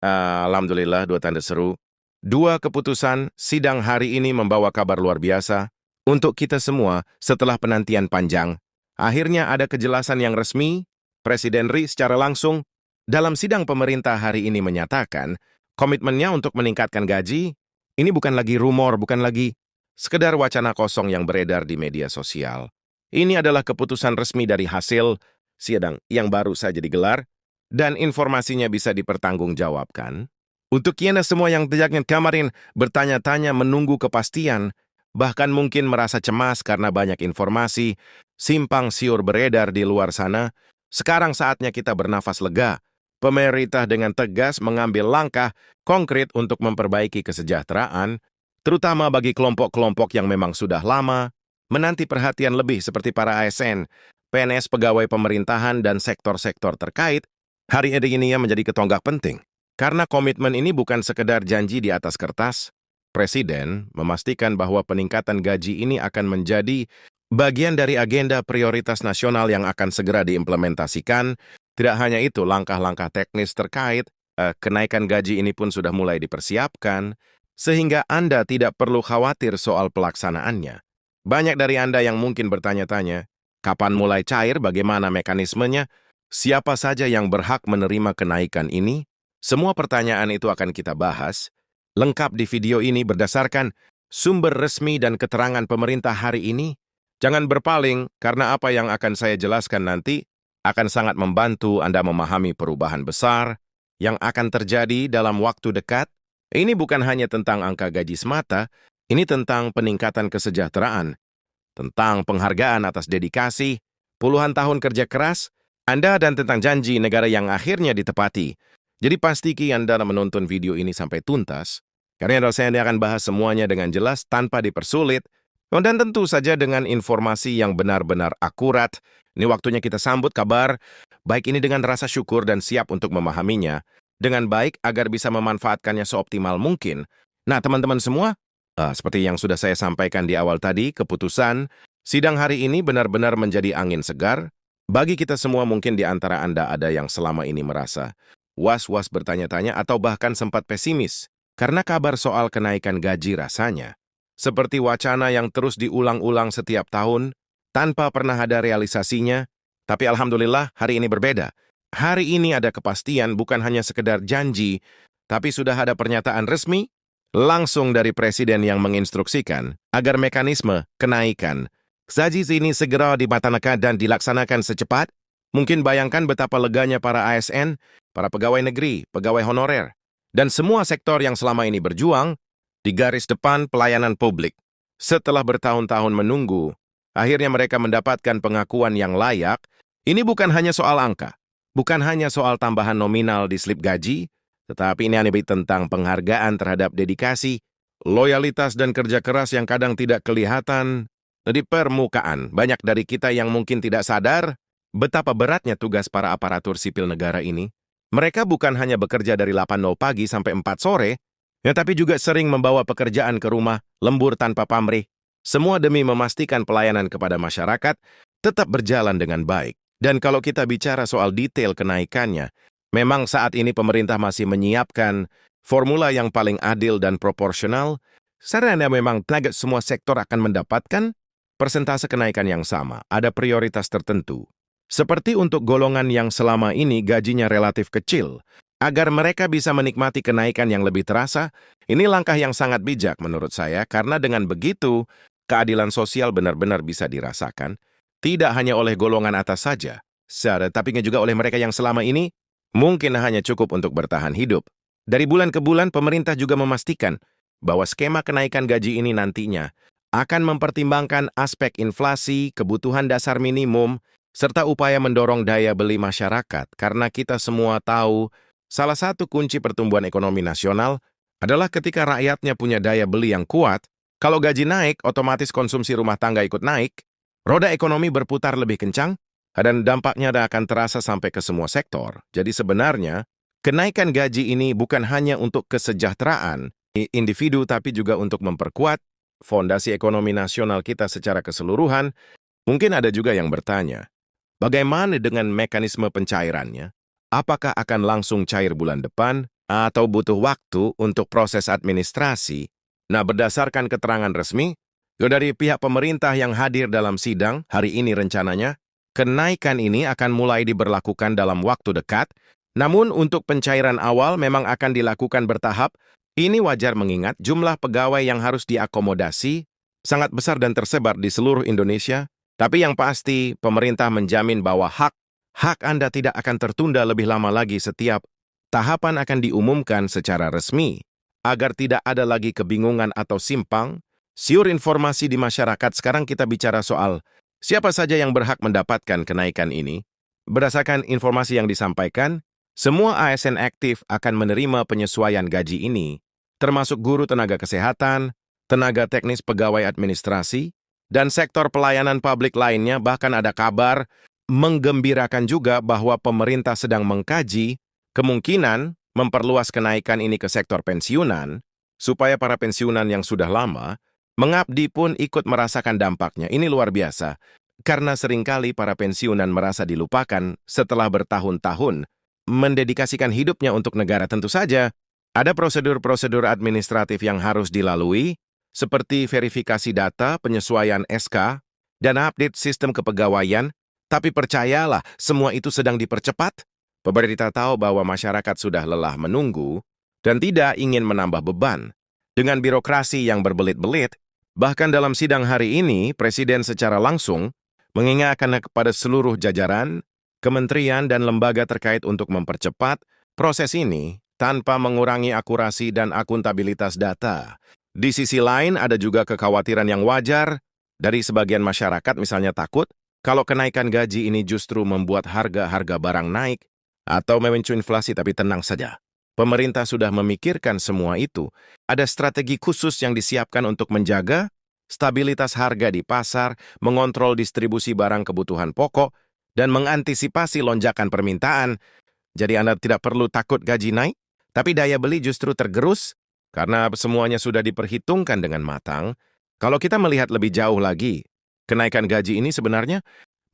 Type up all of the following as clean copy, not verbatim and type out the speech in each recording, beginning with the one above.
Alhamdulillah, dua tanda seru. Dua keputusan sidang hari ini membawa kabar luar biasa untuk kita semua setelah penantian panjang. Akhirnya ada kejelasan yang resmi. Presiden Ri secara langsung dalam sidang pemerintah hari ini menyatakan komitmennya untuk meningkatkan gaji. Ini bukan lagi rumor, bukan lagi sekedar wacana kosong yang beredar di media sosial. Ini adalah keputusan resmi dari hasil sidang yang baru saja digelar dan informasinya bisa dipertanggungjawabkan. Untuk kiana semua yang terjangkit kemarin bertanya-tanya menunggu kepastian, bahkan mungkin merasa cemas karena banyak informasi, simpang siur beredar di luar sana, sekarang saatnya kita bernafas lega. Pemerintah dengan tegas mengambil langkah konkret untuk memperbaiki kesejahteraan, terutama bagi kelompok-kelompok yang memang sudah lama menanti perhatian lebih seperti para ASN, PNS pegawai pemerintahan dan sektor-sektor terkait. Hari ini menjadi ketonggak penting. Karena komitmen ini bukan sekedar janji di atas kertas, Presiden memastikan bahwa peningkatan gaji ini akan menjadi bagian dari agenda prioritas nasional yang akan segera diimplementasikan. Tidak hanya itu, langkah-langkah teknis terkait kenaikan gaji ini pun sudah mulai dipersiapkan, sehingga Anda tidak perlu khawatir soal pelaksanaannya. Banyak dari Anda yang mungkin bertanya-tanya, kapan mulai cair, bagaimana mekanismenya, siapa saja yang berhak menerima kenaikan ini? Semua pertanyaan itu akan kita bahas, lengkap di video ini berdasarkan sumber resmi dan keterangan pemerintah hari ini. Jangan berpaling, karena apa yang akan saya jelaskan nanti akan sangat membantu Anda memahami perubahan besar yang akan terjadi dalam waktu dekat. Ini bukan hanya tentang angka gaji semata, ini tentang peningkatan kesejahteraan, tentang penghargaan atas dedikasi, puluhan tahun kerja keras, Anda dan tentang janji negara yang akhirnya ditepati. Jadi pasti Anda menonton video ini sampai tuntas, karena saya akan bahas semuanya dengan jelas tanpa dipersulit, dan tentu saja dengan informasi yang benar-benar akurat. Ini waktunya kita sambut kabar baik ini dengan rasa syukur dan siap untuk memahaminya dengan baik agar bisa memanfaatkannya seoptimal mungkin. Nah, teman-teman semua, seperti yang sudah saya sampaikan di awal tadi, keputusan sidang hari ini benar-benar menjadi angin segar. Bagi kita semua mungkin di antara Anda ada yang selama ini merasa was-was bertanya-tanya atau bahkan sempat pesimis karena kabar soal kenaikan gaji rasanya seperti wacana yang terus diulang-ulang setiap tahun tanpa pernah ada realisasinya. Tapi alhamdulillah hari ini berbeda. Hari ini ada kepastian, bukan hanya sekedar janji, tapi sudah ada pernyataan resmi langsung dari Presiden yang menginstruksikan agar mekanisme kenaikan gaji ini segera dimatangkan dan dilaksanakan secepat. Mungkin bayangkan betapa leganya para ASN, para pegawai negeri, pegawai honorer, dan semua sektor yang selama ini berjuang di garis depan pelayanan publik. Setelah bertahun-tahun menunggu, akhirnya mereka mendapatkan pengakuan yang layak. Ini bukan hanya soal angka, bukan hanya soal tambahan nominal di slip gaji, tetapi ini lebih tentang penghargaan terhadap dedikasi, loyalitas dan kerja keras yang kadang tidak kelihatan di permukaan. Banyak dari kita yang mungkin tidak sadar betapa beratnya tugas para aparatur sipil negara ini. Mereka bukan hanya bekerja dari 8.00 pagi sampai 4 sore, tapi juga sering membawa pekerjaan ke rumah, lembur tanpa pamrih. Semua demi memastikan pelayanan kepada masyarakat tetap berjalan dengan baik. Dan kalau kita bicara soal detail kenaikannya, memang saat ini pemerintah masih menyiapkan formula yang paling adil dan proporsional, sarana memang target semua sektor akan mendapatkan persentase kenaikan yang sama, ada prioritas tertentu. Seperti untuk golongan yang selama ini gajinya relatif kecil, agar mereka bisa menikmati kenaikan yang lebih terasa, ini langkah yang sangat bijak menurut saya, karena dengan begitu, keadilan sosial benar-benar bisa dirasakan, tidak hanya oleh golongan atas saja, tapi juga oleh mereka yang selama ini mungkin hanya cukup untuk bertahan hidup. Dari bulan ke bulan, pemerintah juga memastikan bahwa skema kenaikan gaji ini nantinya akan mempertimbangkan aspek inflasi, kebutuhan dasar minimum, serta upaya mendorong daya beli masyarakat, karena kita semua tahu salah satu kunci pertumbuhan ekonomi nasional adalah ketika rakyatnya punya daya beli yang kuat. Kalau gaji naik, otomatis konsumsi rumah tangga ikut naik, roda ekonomi berputar lebih kencang, dan dampaknya akan terasa sampai ke semua sektor. Jadi sebenarnya, kenaikan gaji ini bukan hanya untuk kesejahteraan individu, tapi juga untuk memperkuat fondasi ekonomi nasional kita secara keseluruhan. Mungkin ada juga yang bertanya, bagaimana dengan mekanisme pencairannya? Apakah akan langsung cair bulan depan? atau butuh waktu untuk proses administrasi. Nah, berdasarkan keterangan resmi dari pihak pemerintah yang hadir dalam sidang hari ini rencananya, kenaikan ini akan mulai diberlakukan dalam waktu dekat. Namun untuk pencairan awal memang akan dilakukan bertahap. Ini wajar mengingat jumlah pegawai yang harus diakomodasi sangat besar dan tersebar di seluruh Indonesia. Tapi yang pasti, pemerintah menjamin bahwa hak Anda tidak akan tertunda lebih lama lagi. Setiap tahapan akan diumumkan secara resmi, agar tidak ada lagi kebingungan atau simpang siur informasi di masyarakat. Sekarang kita bicara soal siapa saja yang berhak mendapatkan kenaikan ini. Berdasarkan informasi yang disampaikan, semua ASN aktif akan menerima penyesuaian gaji ini, termasuk guru tenaga kesehatan, tenaga teknis pegawai administrasi, dan sektor pelayanan publik lainnya. Bahkan ada kabar menggembirakan juga bahwa pemerintah sedang mengkaji kemungkinan memperluas kenaikan ini ke sektor pensiunan, supaya para pensiunan yang sudah lama mengabdi pun ikut merasakan dampaknya. Ini luar biasa, karena seringkali para pensiunan merasa dilupakan setelah bertahun-tahun mendedikasikan hidupnya untuk negara. Tentu saja, ada prosedur-prosedur administratif yang harus dilalui, seperti verifikasi data, penyesuaian SK, dan update sistem kepegawaian. Tapi percayalah, semua itu sedang dipercepat. Pemerintah tahu bahwa masyarakat sudah lelah menunggu dan tidak ingin menambah beban dengan birokrasi yang berbelit-belit. Bahkan dalam sidang hari ini, Presiden secara langsung mengingatkan kepada seluruh jajaran, kementerian, dan lembaga terkait untuk mempercepat proses ini tanpa mengurangi akurasi dan akuntabilitas data. Di sisi lain, ada juga kekhawatiran yang wajar dari sebagian masyarakat, misalnya takut kalau kenaikan gaji ini justru membuat harga-harga barang naik atau memicu inflasi. Tapi tenang saja, pemerintah sudah memikirkan semua itu. Ada strategi khusus yang disiapkan untuk menjaga stabilitas harga di pasar, mengontrol distribusi barang kebutuhan pokok, dan mengantisipasi lonjakan permintaan. Jadi Anda tidak perlu takut gaji naik, tapi daya beli justru tergerus karena semuanya sudah diperhitungkan dengan matang. Kalau kita melihat lebih jauh lagi, kenaikan gaji ini sebenarnya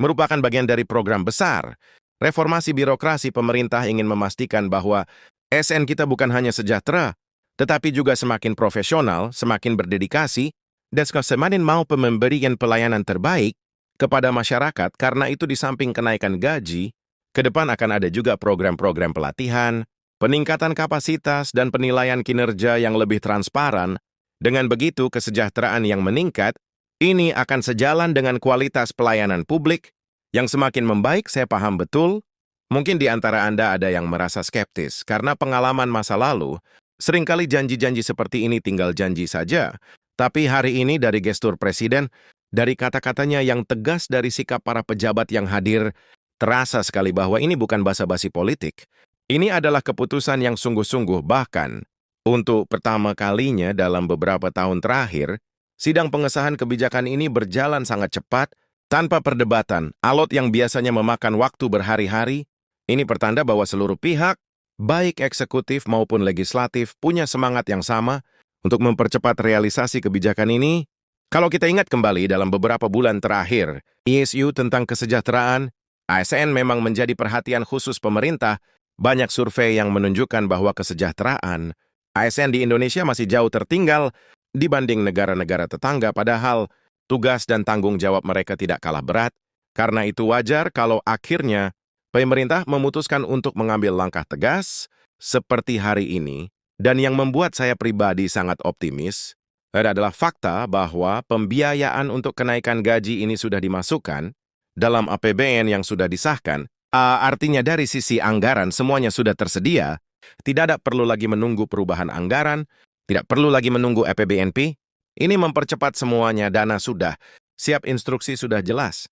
merupakan bagian dari program besar. Reformasi birokrasi. Pemerintah ingin memastikan bahwa ASN kita bukan hanya sejahtera, tetapi juga semakin profesional, semakin berdedikasi, dan semakin mau memberikan pelayanan terbaik kepada masyarakat. Karena itu di samping kenaikan gaji, ke depan akan ada juga program-program pelatihan, peningkatan kapasitas, dan penilaian kinerja yang lebih transparan. Dengan begitu, kesejahteraan yang meningkat, ini akan sejalan dengan kualitas pelayanan publik yang semakin membaik. Saya paham betul, mungkin di antara Anda ada yang merasa skeptis karena pengalaman masa lalu. Seringkali janji-janji seperti ini tinggal janji saja. Tapi hari ini dari gestur Presiden, dari kata-katanya yang tegas, dari sikap para pejabat yang hadir, terasa sekali bahwa ini bukan basa-basi politik. Ini adalah keputusan yang sungguh-sungguh. Bahkan, untuk pertama kalinya dalam beberapa tahun terakhir, sidang pengesahan kebijakan ini berjalan sangat cepat, tanpa perdebatan. Alot yang biasanya memakan waktu berhari-hari, ini pertanda bahwa seluruh pihak, baik eksekutif maupun legislatif, punya semangat yang sama untuk mempercepat realisasi kebijakan ini. Kalau kita ingat kembali dalam beberapa bulan terakhir, isu tentang kesejahteraan ASN memang menjadi perhatian khusus pemerintah. Banyak survei yang menunjukkan bahwa kesejahteraan ASN di Indonesia masih jauh tertinggal dibanding negara-negara tetangga, padahal tugas dan tanggung jawab mereka tidak kalah berat. Karena itu wajar kalau akhirnya pemerintah memutuskan untuk mengambil langkah tegas seperti hari ini. Dan yang membuat saya pribadi sangat optimis adalah fakta bahwa pembiayaan untuk kenaikan gaji ini sudah dimasukkan dalam APBN yang sudah disahkan. Artinya dari sisi anggaran semuanya sudah tersedia, tidak ada perlu lagi menunggu perubahan anggaran, tidak perlu lagi menunggu APBNP. Ini mempercepat semuanya, dana sudah siap, instruksi sudah jelas.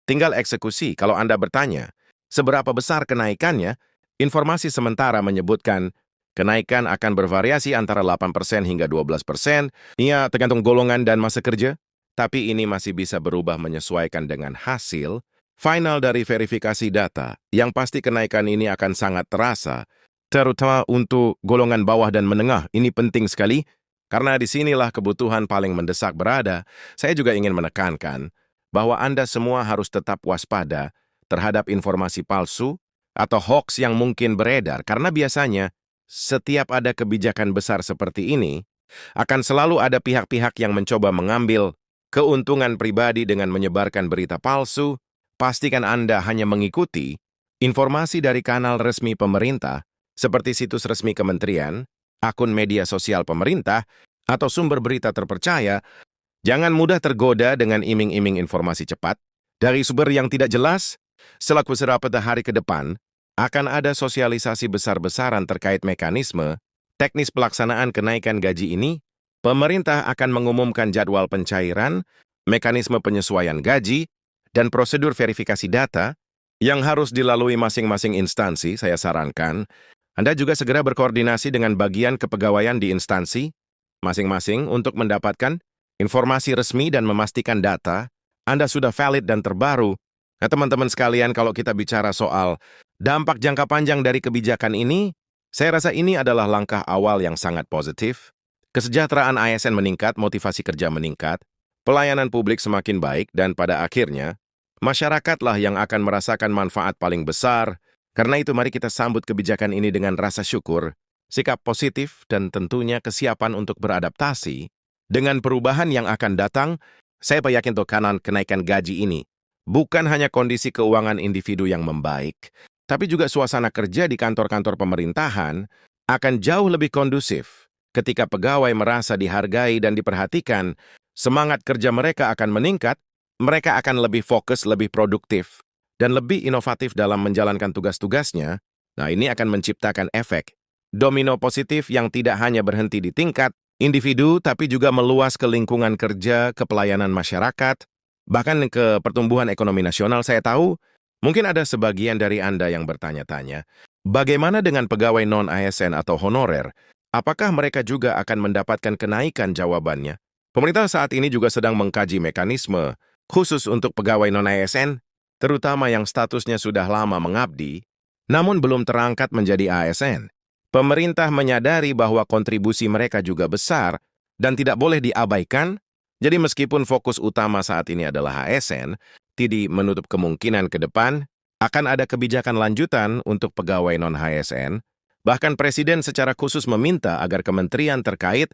Tinggal eksekusi. Kalau Anda bertanya, seberapa besar kenaikannya? Informasi sementara menyebutkan kenaikan akan bervariasi antara 8% hingga 12%. Ia tergantung golongan dan masa kerja. Tapi ini masih bisa berubah menyesuaikan dengan hasil final dari verifikasi data. Yang pasti kenaikan ini akan sangat terasa, terutama untuk golongan bawah dan menengah. Ini penting sekali, karena disinilah kebutuhan paling mendesak berada. Saya juga ingin menekankan bahwa Anda semua harus tetap waspada terhadap informasi palsu atau hoax yang mungkin beredar, karena biasanya Setiap ada kebijakan besar seperti ini, akan selalu ada pihak-pihak yang mencoba mengambil keuntungan pribadi dengan menyebarkan berita palsu. Pastikan Anda hanya mengikuti informasi dari kanal resmi pemerintah, seperti situs resmi kementerian, akun media sosial pemerintah, atau sumber berita terpercaya. Jangan mudah tergoda dengan iming-iming informasi cepat dari sumber yang tidak jelas. Selaku beberapa hari ke depan, akan ada sosialisasi besar-besaran terkait mekanisme teknis pelaksanaan kenaikan gaji ini. Pemerintah akan mengumumkan jadwal pencairan, mekanisme penyesuaian gaji, dan prosedur verifikasi data yang harus dilalui masing-masing instansi. Saya sarankan Anda juga segera berkoordinasi dengan bagian kepegawaian di instansi masing-masing untuk mendapatkan informasi resmi dan memastikan data Anda sudah valid dan terbaru. Nah, teman-teman sekalian, kalau kita bicara soal dampak jangka panjang dari kebijakan ini, saya rasa ini adalah langkah awal yang sangat positif. Kesejahteraan ASN meningkat, motivasi kerja meningkat, pelayanan publik semakin baik, dan pada akhirnya, masyarakatlah yang akan merasakan manfaat paling besar. Karena itu, mari kita sambut kebijakan ini dengan rasa syukur, sikap positif, dan tentunya kesiapan untuk beradaptasi. Dengan perubahan yang akan datang, saya yakin tekanan kenaikan gaji ini bukan hanya kondisi keuangan individu yang membaik, tapi juga suasana kerja di kantor-kantor pemerintahan akan jauh lebih kondusif. Ketika pegawai merasa dihargai dan diperhatikan, semangat kerja mereka akan meningkat, mereka akan lebih fokus, lebih produktif, dan lebih inovatif dalam menjalankan tugas-tugasnya. Nah, ini akan menciptakan efek domino positif yang tidak hanya berhenti di tingkat individu, tapi juga meluas ke lingkungan kerja, ke pelayanan masyarakat, bahkan ke pertumbuhan ekonomi nasional. Saya tahu, mungkin ada sebagian dari Anda yang bertanya-tanya, bagaimana dengan pegawai non-ASN atau honorer? Apakah mereka juga akan mendapatkan kenaikan? Jawabannya, pemerintah saat ini juga sedang mengkaji mekanisme khusus untuk pegawai non-ASN, terutama yang statusnya sudah lama mengabdi, namun belum terangkat menjadi ASN. Pemerintah menyadari bahwa kontribusi mereka juga besar dan tidak boleh diabaikan. Jadi meskipun fokus utama saat ini adalah ASN, tidak menutup kemungkinan ke depan akan ada kebijakan lanjutan untuk pegawai non-ASN. Bahkan Presiden secara khusus meminta agar kementerian terkait